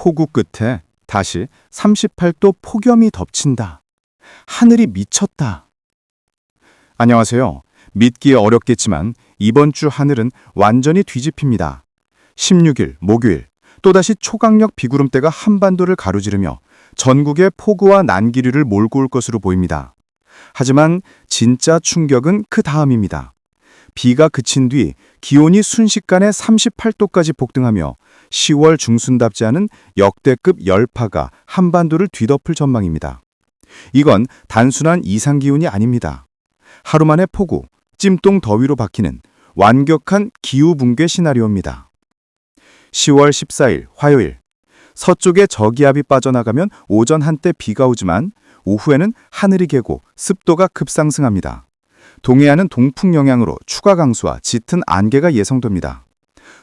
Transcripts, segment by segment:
폭우 끝에 다시 38도 폭염이 덮친다. 하늘이 미쳤다. 안녕하세요. 믿기 어렵겠지만 이번 주 하늘은 완전히 뒤집힙니다. 16일 목요일 또다시 초강력 비구름대가 한반도를 가로지르며 전국에 폭우와 난기류를 몰고 올 것으로 보입니다. 하지만 진짜 충격은 그 다음입니다. 비가 그친 뒤 기온이 순식간에 38도까지 폭등하며 10월 중순답지 않은 역대급 열파가 한반도를 뒤덮을 전망입니다. 이건 단순한 이상기온이 아닙니다. 하루 만에 폭우, 찜통 더위로 바뀌는 완격한 기후붕괴 시나리오입니다. 10월 14일 화요일, 서쪽에 저기압이 빠져나가면 오전 한때 비가 오지만 오후에는 하늘이 개고 습도가 급상승합니다. 동해안은 동풍 영향으로 추가 강수와 짙은 안개가 예상됩니다.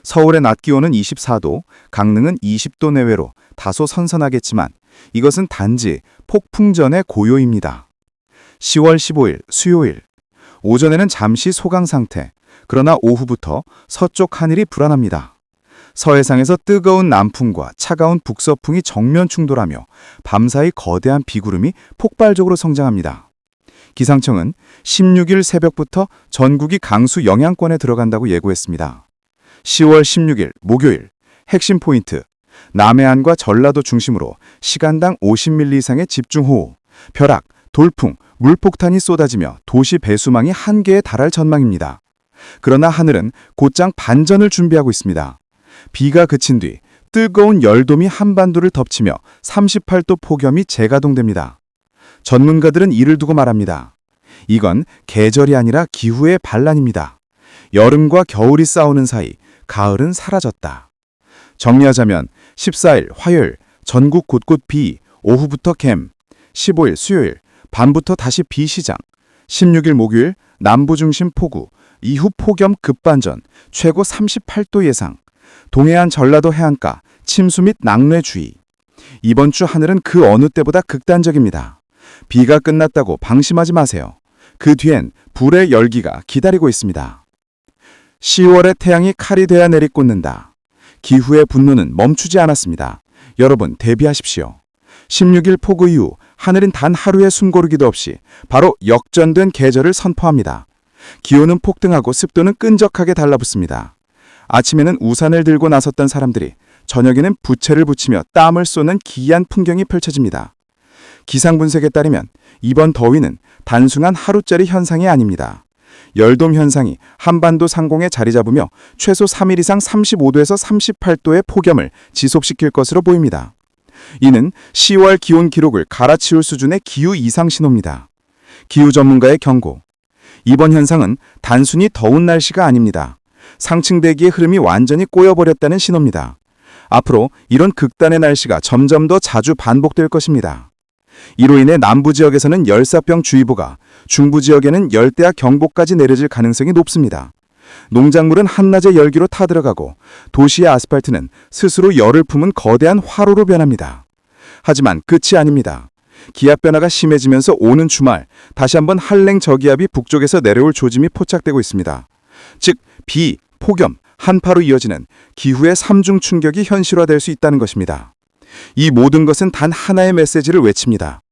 서울의 낮 기온은 24도, 강릉은 20도 내외로 다소 선선하겠지만 이것은 단지 폭풍 전의 고요입니다. 10월 15일 수요일, 오전에는 잠시 소강 상태, 그러나 오후부터 서쪽 하늘이 불안합니다. 서해상에서 뜨거운 남풍과 차가운 북서풍이 정면 충돌하며 밤사이 거대한 비구름이 폭발적으로 성장합니다. 기상청은 16일 새벽부터 전국이 강수 영향권에 들어간다고 예고했습니다. 10월 16일 목요일 핵심 포인트, 남해안과 전라도 중심으로 시간당 50mm 이상의 집중호우, 벼락, 돌풍, 물폭탄이 쏟아지며 도시 배수망이 한계에 달할 전망입니다. 그러나 하늘은 곧장 반전을 준비하고 있습니다. 비가 그친 뒤 뜨거운 열돔이 한반도를 덮치며 38도 폭염이 재가동됩니다. 전문가들은 이를 두고 말합니다. 이건 계절이 아니라 기후의 반란입니다. 여름과 겨울이 싸우는 사이 가을은 사라졌다. 정리하자면 14일 화요일 전국 곳곳 비, 오후부터 갬, 15일 수요일 밤부터 다시 비 시작, 16일 목요일 남부 중심 폭우, 이후 폭염 급반전, 최고 38도 예상, 동해안 전라도 해안가 침수 및 낙뢰 주의. 이번 주 하늘은 그 어느 때보다 극단적입니다. 비가 끝났다고 방심하지 마세요. 그 뒤엔 불의 열기가 기다리고 있습니다. 10월의 태양이 칼이 되어 내리꽂는다. 기후의 분노는 멈추지 않았습니다. 여러분 대비하십시오. 16일 폭우 이후 하늘은 단 하루의 숨고르기도 없이 바로 역전된 계절을 선포합니다. 기온은 폭등하고 습도는 끈적하게 달라붙습니다. 아침에는 우산을 들고 나섰던 사람들이 저녁에는 부채를 붙이며 땀을 쏘는 기이한 풍경이 펼쳐집니다. 기상분석에 따르면 이번 더위는 단순한 하루짜리 현상이 아닙니다. 열돔 현상이 한반도 상공에 자리 잡으며 최소 3일 이상 35도에서 38도의 폭염을 지속시킬 것으로 보입니다. 이는 10월 기온 기록을 갈아치울 수준의 기후 이상 신호입니다. 기후 전문가의 경고. 이번 현상은 단순히 더운 날씨가 아닙니다. 상층 대기의 흐름이 완전히 꼬여버렸다는 신호입니다. 앞으로 이런 극단의 날씨가 점점 더 자주 반복될 것입니다. 이로 인해 남부 지역에서는 열사병 주의보가, 중부 지역에는 열대야 경보까지 내려질 가능성이 높습니다. 농작물은 한낮의 열기로 타들어가고 도시의 아스팔트는 스스로 열을 품은 거대한 화로로 변합니다. 하지만 끝이 아닙니다. 기압 변화가 심해지면서 오는 주말 다시 한번 한랭 저기압이 북쪽에서 내려올 조짐이 포착되고 있습니다. 즉 비, 폭염, 한파로 이어지는 기후의 3중 충격이 현실화될 수 있다는 것입니다. 이 모든 것은 단 하나의 메시지를 외칩니다.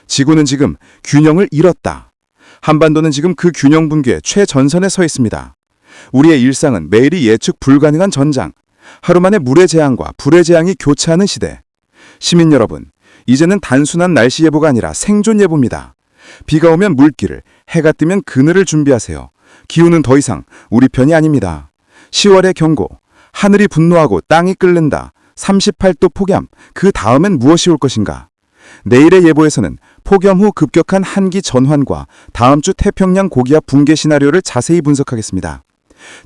지구는 지금 균형을 잃었다. 한반도는 지금 그 균형 붕괴의 최전선에 서 있습니다. 우리의 일상은 매일이 예측 불가능한 전장, 하루 만에 물의 재앙과 불의 재앙이 교차하는 시대. 시민 여러분, 이제는 단순한 날씨 예보가 아니라 생존 예보입니다. 비가 오면 물길을, 해가 뜨면 그늘을 준비하세요. 기후는 더 이상 우리 편이 아닙니다. 10월의 경고, 하늘이 분노하고 땅이 끓는다. 38도 폭염, 그 다음엔 무엇이 올 것인가? 내일의 예보에서는 폭염 후 급격한 한기 전환과 다음 주 태평양 고기압 붕괴 시나리오를 자세히 분석하겠습니다.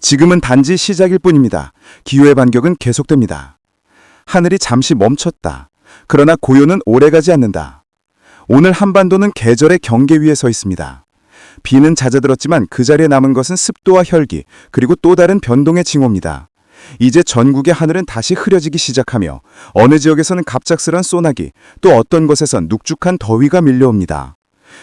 지금은 단지 시작일 뿐입니다. 기후의 반격은 계속됩니다. 하늘이 잠시 멈췄다. 그러나 고요는 오래가지 않는다. 오늘 한반도는 계절의 경계 위에 서 있습니다. 비는 잦아들었지만 그 자리에 남은 것은 습도와 혈기, 그리고 또 다른 변동의 징후입니다. 이제 전국의 하늘은 다시 흐려지기 시작하며 어느 지역에서는 갑작스런 소나기, 또 어떤 곳에선 눅죽한 더위가 밀려옵니다.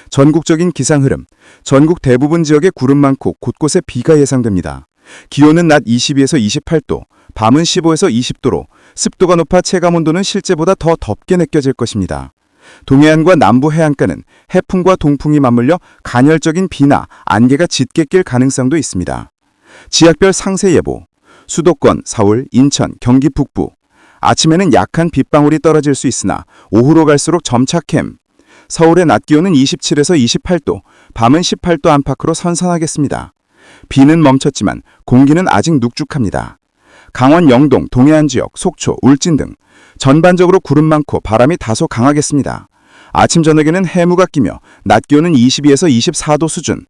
전국적인 기상 흐름, 전국 대부분 지역에 구름 많고 곳곳에 비가 예상됩니다. 기온은 낮 22에서 28도, 밤은 15에서 20도로 습도가 높아 체감온도는 실제보다 더 덥게 느껴질 것입니다. 동해안과 남부 해안가는 해풍과 동풍이 맞물려 간헐적인 비나 안개가 짙게 낄 가능성도 있습니다. 지역별 상세 예보. 수도권, 서울, 인천, 경기 북부. 아침에는 약한 빗방울이 떨어질 수 있으나 오후로 갈수록 점차 캠. 서울의 낮 기온은 27에서 28도, 밤은 18도 안팎으로 선선하겠습니다. 비는 멈췄지만 공기는 아직 눅죽합니다. 강원 영동, 동해안 지역, 속초, 울진 등 전반적으로 구름 많고 바람이 다소 강하겠습니다. 아침 저녁에는 해무가 끼며 낮 기온은 22에서 24도 수준,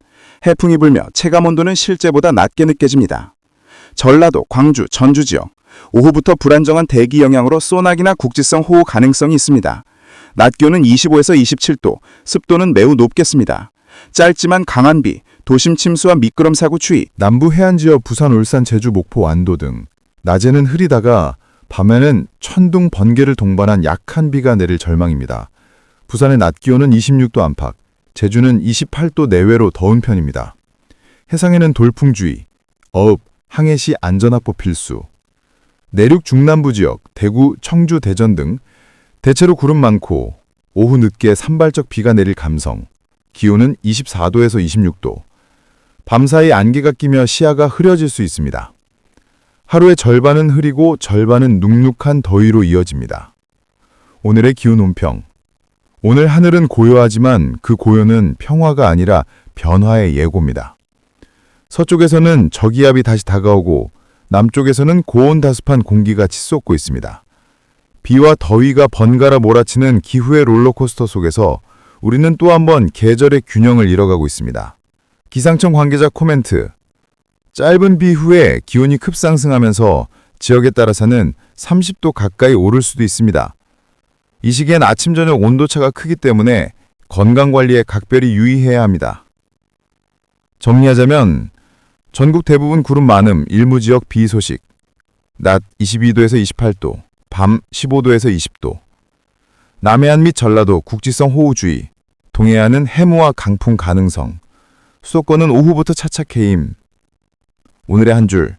해풍이 불며 체감온도는 실제보다 낮게 느껴집니다. 전라도, 광주, 전주 지역, 오후부터 불안정한 대기 영향으로 소나기나 국지성 호우 가능성이 있습니다. 낮 기온은 25에서 27도, 습도는 매우 높겠습니다. 짧지만 강한 비, 도심 침수와 미끄럼 사고 추이. 남부 해안 지역 부산, 울산, 제주, 목포, 완도 등 낮에는 흐리다가 밤에는 천둥, 번개를 동반한 약한 비가 내릴 전망입니다. 부산의 낮 기온은 26도 안팎, 제주는 28도 내외로 더운 편입니다. 해상에는 돌풍주의, 어읍, 항해시 안전합보 필수. 내륙 중남부 지역, 대구, 청주, 대전 등 대체로 구름 많고 오후 늦게 산발적 비가 내릴 감성. 기온은 24도에서 26도. 밤사이 안개가 끼며 시야가 흐려질 수 있습니다. 하루의 절반은 흐리고 절반은 눅눅한 더위로 이어집니다. 오늘의 기온 온평. 오늘 하늘은 고요하지만 그 고요는 평화가 아니라 변화의 예고입니다. 서쪽에서는 저기압이 다시 다가오고 남쪽에서는 고온다습한 공기가 치솟고 있습니다. 비와 더위가 번갈아 몰아치는 기후의 롤러코스터 속에서 우리는 또 한 번 계절의 균형을 잃어가고 있습니다. 기상청 관계자 코멘트. 짧은 비 후에 기온이 급상승하면서 지역에 따라서는 30도 가까이 오를 수도 있습니다. 이 시기엔 아침 저녁 온도차가 크기 때문에 건강관리에 각별히 유의해야 합니다. 정리하자면 전국 대부분 구름 많음, 일부 지역 비 소식. 낮 22도에서 28도, 밤 15도에서 20도. 남해안 및 전라도 국지성 호우주의, 동해안은 해무와 강풍 가능성, 수도권은 오후부터 차차해임. 오늘의 한 줄.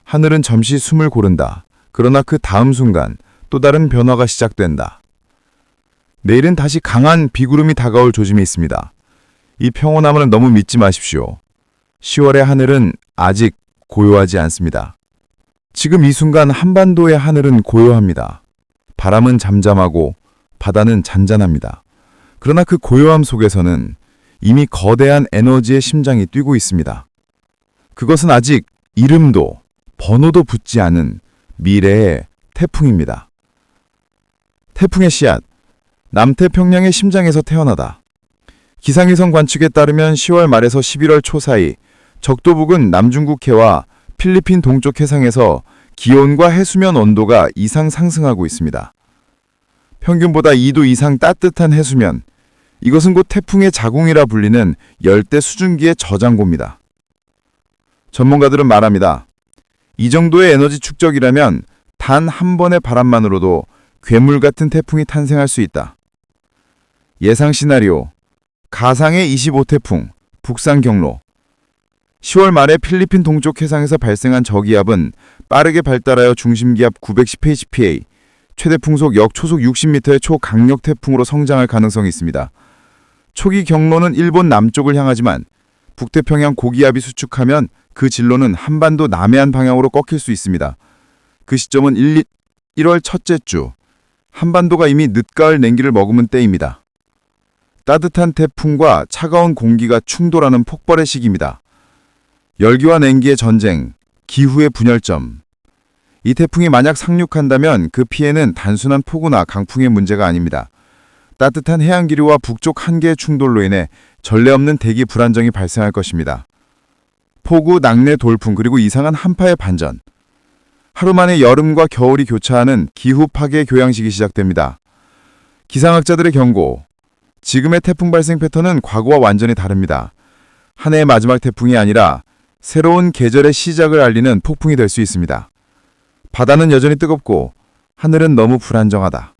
하늘은 잠시 숨을 고른다. 그러나 그 다음 순간 또 다른 변화가 시작된다. 내일은 다시 강한 비구름이 다가올 조짐이 있습니다. 이 평온함을 너무 믿지 마십시오. 10월의 하늘은 아직 고요하지 않습니다. 지금 이 순간 한반도의 하늘은 고요합니다. 바람은 잠잠하고 바다는 잔잔합니다. 그러나 그 고요함 속에서는 이미 거대한 에너지의 심장이 뛰고 있습니다. 그것은 아직 이름도 번호도 붙지 않은 미래의 태풍입니다. 태풍의 씨앗, 남태평양의 심장에서 태어나다. 기상위성 관측에 따르면 10월 말에서 11월 초 사이 적도 부근 남중국해와 필리핀 동쪽 해상에서 기온과 해수면 온도가 이상 상승하고 있습니다. 평균보다 2도 이상 따뜻한 해수면, 이것은 곧 태풍의 자궁이라 불리는 열대 수증기의 저장고입니다. 전문가들은 말합니다. 이 정도의 에너지 축적이라면 단 한 번의 바람만으로도 괴물 같은 태풍이 탄생할 수 있다. 예상 시나리오, 가상의 25태풍, 북상 경로. 10월 말에 필리핀 동쪽 해상에서 발생한 저기압은 빠르게 발달하여 중심기압 910 mph, 최대 풍속 역초속 60m의 초강력 태풍으로 성장할 가능성이 있습니다. 초기 경로는 일본 남쪽을 향하지만 북태평양 고기압이 수축하면 그 진로는 한반도 남해안 방향으로 꺾일 수 있습니다. 그 시점은 1월 첫째 주, 한반도가 이미 늦가을 냉기를 머금은 때입니다. 따뜻한 태풍과 차가운 공기가 충돌하는 폭발의 시기입니다. 열기와 냉기의 전쟁, 기후의 분열점. 이 태풍이 만약 상륙한다면 그 피해는 단순한 폭우나 강풍의 문제가 아닙니다. 따뜻한 해안기류와 북쪽 한계의 충돌로 인해 전례 없는 대기 불안정이 발생할 것입니다. 폭우, 낙뢰, 돌풍, 그리고 이상한 한파의 반전. 하루 만에 여름과 겨울이 교차하는 기후 파괴 교양식이 시작됩니다. 기상학자들의 경고. 지금의 태풍 발생 패턴은 과거와 완전히 다릅니다. 한 해의 마지막 태풍이 아니라 새로운 계절의 시작을 알리는 폭풍이 될 수 있습니다. 바다는 여전히 뜨겁고 하늘은 너무 불안정하다.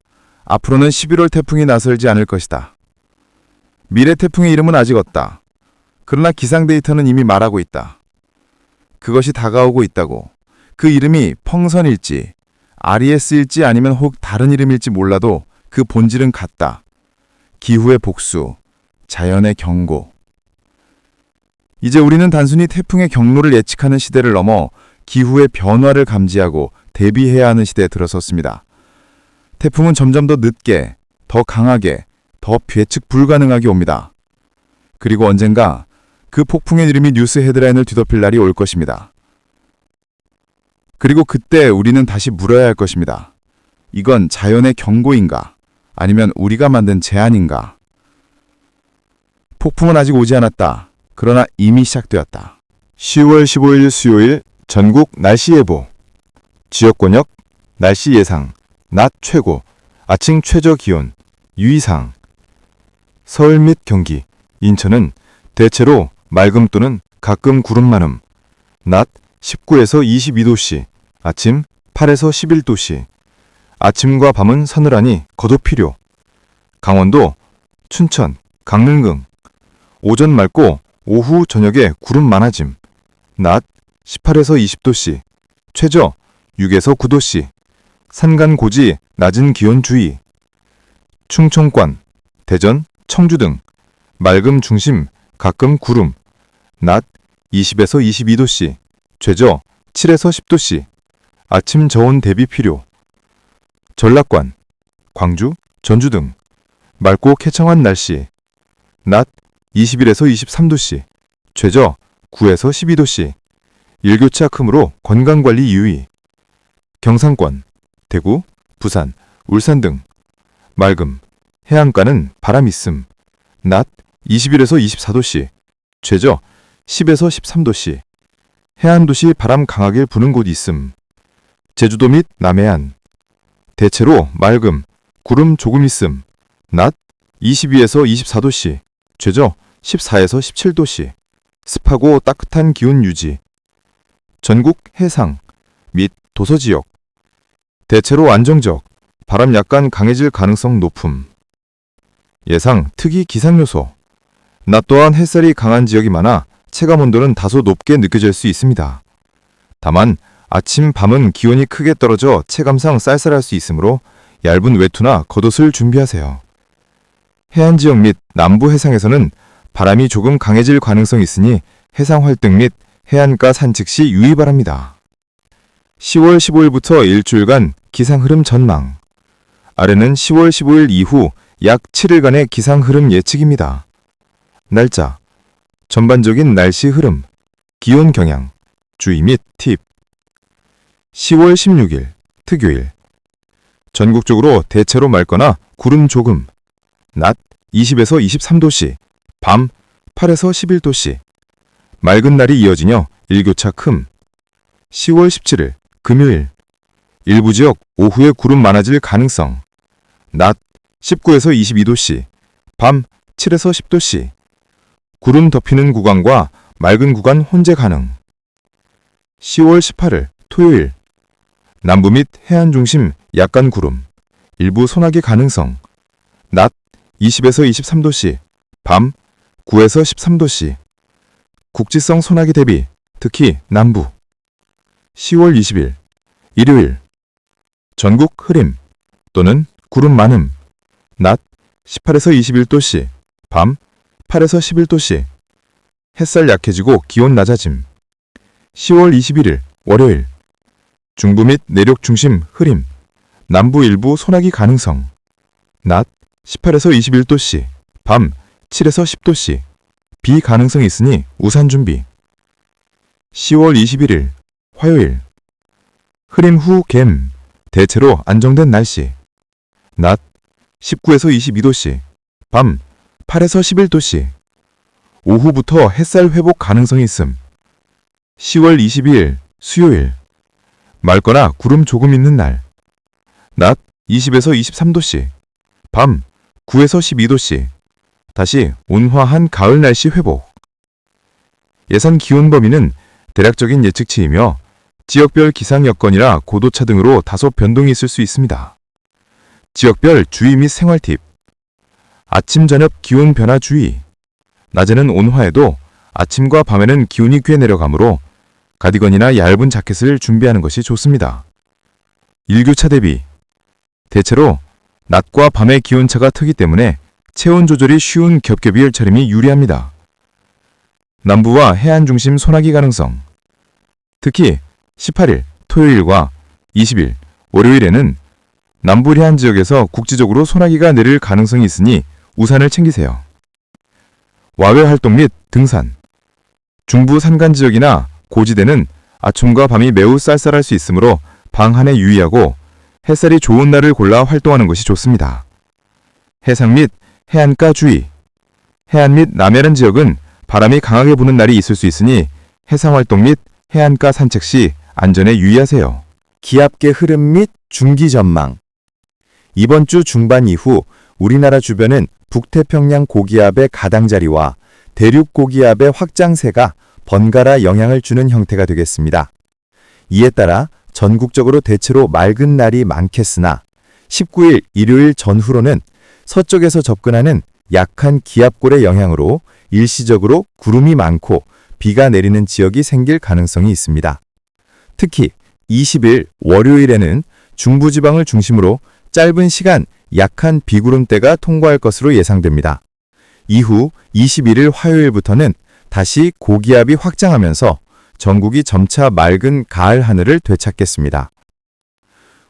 앞으로는 11월 태풍이 나설지 않을 것이다. 미래 태풍의 이름은 아직 없다. 그러나 기상 데이터는 이미 말하고 있다. 그것이 다가오고 있다고. 그 이름이 펑선일지, RES일지 아니면 혹 다른 이름일지 몰라도 그 본질은 같다. 기후의 복수, 자연의 경고. 이제 우리는 단순히 태풍의 경로를 예측하는 시대를 넘어 기후의 변화를 감지하고 대비해야 하는 시대에 들어섰습니다. 태풍은 점점 더 늦게, 더 강하게, 더 예측 불가능하게 옵니다. 그리고 언젠가 그 폭풍의 이름이 뉴스 헤드라인을 뒤덮일 날이 올 것입니다. 그리고 그때 우리는 다시 물어야 할 것입니다. 이건 자연의 경고인가? 아니면 우리가 만든 재앙인가? 폭풍은 아직 오지 않았다. 그러나 이미 시작되었다. 10월 15일 수요일 전국 날씨 예보. 지역 권역 날씨 예상. 낮 최고, 아침 최저 기온, 유의사항. 서울 및 경기, 인천은 대체로 맑음 또는 가끔 구름 많음. 낮 19에서 22도씨, 아침 8에서 11도씨. 아침과 밤은 서늘하니 겉옷 필요. 강원도, 춘천, 강릉 오전 맑고 오후 저녁에 구름 많아짐. 낮 18에서 20도씨, 최저 6에서 9도씨. 산간 고지 낮은 기온 주의. 충청권, 대전, 청주 등 맑음 중심 가끔 구름. 낮 20에서 22도씨, 최저 7에서 10도씨. 아침 저온 대비 필요. 전라권, 광주, 전주 등 맑고 쾌청한 날씨. 낮 21에서 23도씨, 최저 9에서 12도씨. 일교차 크므로 건강관리 유의. 경상권, 대구, 부산, 울산 등 맑음, 해안가는 바람 있음. 낮 21에서 24도씨, 최저 10에서 13도씨. 해안도시 바람 강하게 부는 곳 있음. 제주도 및 남해안, 대체로 맑음, 구름 조금 있음. 낮 22에서 24도씨, 최저 14에서 17도씨. 습하고 따뜻한 기온 유지. 전국 해상 및 도서지역, 대체로 안정적, 바람 약간 강해질 가능성 높음. 예상 특이 기상요소. 낮 또한 햇살이 강한 지역이 많아 체감온도는 다소 높게 느껴질 수 있습니다. 다만 아침, 밤은 기온이 크게 떨어져 체감상 쌀쌀할 수 있으므로 얇은 외투나 겉옷을 준비하세요. 해안 지역 및 남부 해상에서는 바람이 조금 강해질 가능성이 있으니 해상 활동 및 해안가 산책 시 유의 바랍니다. 10월 15일부터 일주일간 기상 흐름 전망. 아래는 10월 15일 이후 약 7일간의 기상 흐름 예측입니다. 날짜, 전반적인 날씨 흐름, 기온 경향, 주의 및 팁. 10월 16일, 특요일. 전국적으로 대체로 맑거나 구름 조금. 낮 20에서 23도씨, 밤 8에서 11도씨. 맑은 날이 이어지며 일교차 큼. 10월 17일, 금요일. 일부 지역 오후에 구름 많아질 가능성. 낮 19에서 22도씨, 밤 7에서 10도씨. 구름 덮이는 구간과 맑은 구간 혼재 가능. 10월 18일, 토요일. 남부 및 해안 중심 약간 구름, 일부 소나기 가능성. 낮 20에서 23도씨, 밤 9에서 13도씨. 국지성 소나기 대비, 특히 남부. 10월 20일, 일요일. 전국 흐림 또는 구름 많음. 낮 18에서 21도씨, 밤 8에서 11도씨. 햇살 약해지고 기온 낮아짐. 10월 21일, 월요일. 중부 및 내륙 중심 흐림, 남부 일부 소나기 가능성. 낮 18에서 21도씨, 밤 7에서 10도씨. 비 가능성이 있으니 우산 준비. 10월 21일, 화요일. 흐림 후 갬, 대체로 안정된 날씨. 낮 19에서 22도씨, 밤 8에서 11도씨. 오후부터 햇살 회복 가능성이 있음. 10월 22일, 수요일. 맑거나 구름 조금 있는 날. 낮 20에서 23도씨, 밤 9에서 12도씨. 다시 온화한 가을 날씨 회복. 예상 기온 범위는 대략적인 예측치이며 지역별 기상 여건이라 고도차 등으로 다소 변동이 있을 수 있습니다. 지역별 주의 및 생활 팁. 아침 저녁 기온 변화 주의. 낮에는 온화해도 아침과 밤에는 기온이 꽤 내려가므로 가디건이나 얇은 자켓을 준비하는 것이 좋습니다. 일교차 대비. 대체로 낮과 밤의 기온차가 크기 때문에 체온 조절이 쉬운 겹겹이 열차림이 유리합니다. 남부와 해안 중심 소나기 가능성. 특히 18일 토요일과 20일 월요일에는 남부 해안 지역에서 국지적으로 소나기가 내릴 가능성이 있으니 우산을 챙기세요. 와외 활동 및 등산. 중부 산간 지역이나 고지대는 아침과 밤이 매우 쌀쌀할 수 있으므로 방 안에 유의하고 햇살이 좋은 날을 골라 활동하는 것이 좋습니다. 해상 및 해안가 주의. 해안 및 남해안 지역은 바람이 강하게 부는 날이 있을 수 있으니 해상 활동 및 해안가 산책 시 안전에 유의하세요. 기압계 흐름 및 중기 전망. 이번 주 중반 이후 우리나라 주변은 북태평양 고기압의 가장자리와 대륙 고기압의 확장세가 번갈아 영향을 주는 형태가 되겠습니다. 이에 따라 전국적으로 대체로 맑은 날이 많겠으나 19일 일요일 전후로는 서쪽에서 접근하는 약한 기압골의 영향으로 일시적으로 구름이 많고 비가 내리는 지역이 생길 가능성이 있습니다. 특히 20일 월요일에는 중부지방을 중심으로 짧은 시간 약한 비구름대가 통과할 것으로 예상됩니다. 이후 21일 화요일부터는 다시 고기압이 확장하면서 전국이 점차 맑은 가을 하늘을 되찾겠습니다.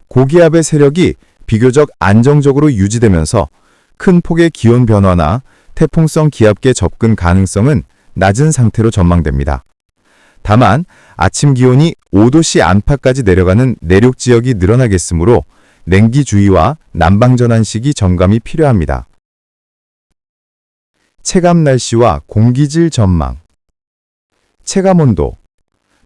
고기압의 세력이 비교적 안정적으로 유지되면서 큰 폭의 기온 변화나 태풍성 기압계 접근 가능성은 낮은 상태로 전망됩니다. 다만 아침 기온이 5도씨 안팎까지 내려가는 내륙 지역이 늘어나겠으므로 냉기 주의와 난방 전환 시기 점검이 필요합니다. 체감 날씨와 공기질 전망. 체감 온도.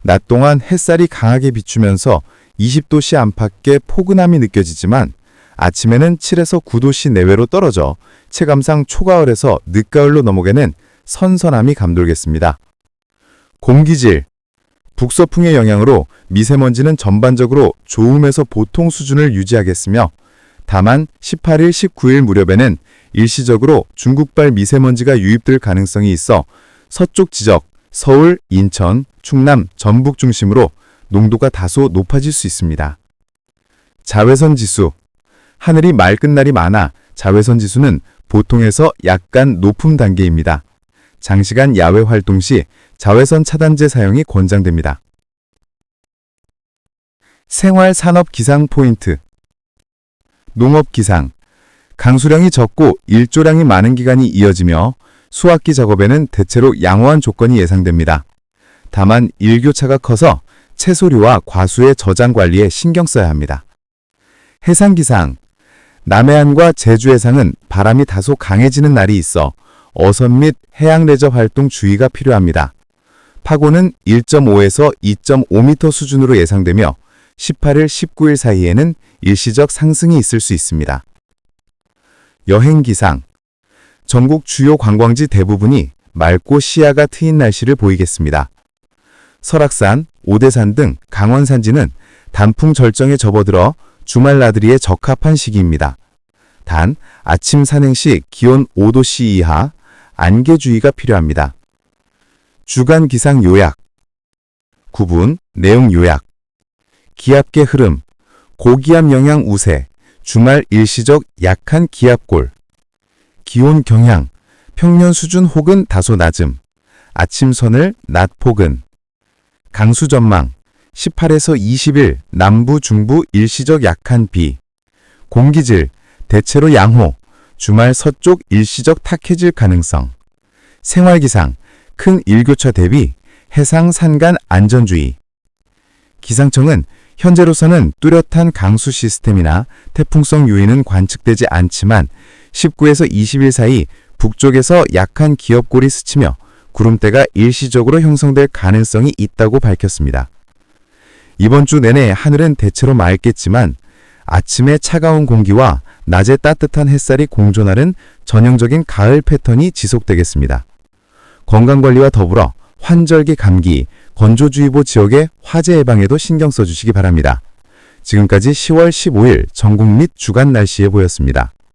낮 동안 햇살이 강하게 비추면서 20도씨 안팎의 포근함이 느껴지지만 아침에는 7에서 9도씨 내외로 떨어져 체감상 초가을에서 늦가을로 넘어가는 선선함이 감돌겠습니다. 공기질. 북서풍의 영향으로 미세먼지는 전반적으로 좋음에서 보통 수준을 유지하겠으며 다만 18일, 19일 무렵에는 일시적으로 중국발 미세먼지가 유입될 가능성이 있어 서쪽 지역, 서울, 인천, 충남, 전북 중심으로 농도가 다소 높아질 수 있습니다. 자외선 지수. 하늘이 맑은 날이 많아 자외선 지수는 보통에서 약간 높음 단계입니다. 장시간 야외 활동 시 자외선 차단제 사용이 권장됩니다. 생활 산업 기상 포인트. 농업 기상. 강수량이 적고 일조량이 많은 기간이 이어지며 수확기 작업에는 대체로 양호한 조건이 예상됩니다. 다만 일교차가 커서 채소류와 과수의 저장 관리에 신경 써야 합니다. 해상 기상. 남해안과 제주 해상은 바람이 다소 강해지는 날이 있어 어선 및 해양 레저 활동 주의가 필요합니다. 파고는 1.5에서 2.5m 수준으로 예상되며 18일, 19일 사이에는 일시적 상승이 있을 수 있습니다. 여행 기상. 전국 주요 관광지 대부분이 맑고 시야가 트인 날씨를 보이겠습니다. 설악산, 오대산 등 강원 산지는 단풍 절정에 접어들어 주말 나들이에 적합한 시기입니다. 단 아침 산행 시 기온 5도씨 이하 안개 주의가 필요합니다. 주간 기상 요약. 구분, 내용 요약. 기압계 흐름, 고기압 영향 우세, 주말 일시적 약한 기압골. 기온 경향, 평년 수준 혹은 다소 낮음. 아침 서늘, 낮 폭은. 강수 전망, 18에서 20일 남부 중부 일시적 약한 비. 공기질, 대체로 양호, 주말 서쪽 일시적 탁해질 가능성. 생활기상, 큰 일교차 대비 해상 산간 안전주의. 기상청은 현재로서는 뚜렷한 강수 시스템이나 태풍성 요인은 관측되지 않지만 19에서 20일 사이 북쪽에서 약한 기압골이 스치며 구름대가 일시적으로 형성될 가능성이 있다고 밝혔습니다. 이번 주 내내 하늘은 대체로 맑겠지만 아침에 차가운 공기와 낮에 따뜻한 햇살이 공존하는 전형적인 가을 패턴이 지속되겠습니다. 건강관리와 더불어 환절기 감기, 건조주의보 지역의 화재 예방에도 신경 써주시기 바랍니다. 지금까지 10월 15일 전국 및 주간 날씨 예보였습니다.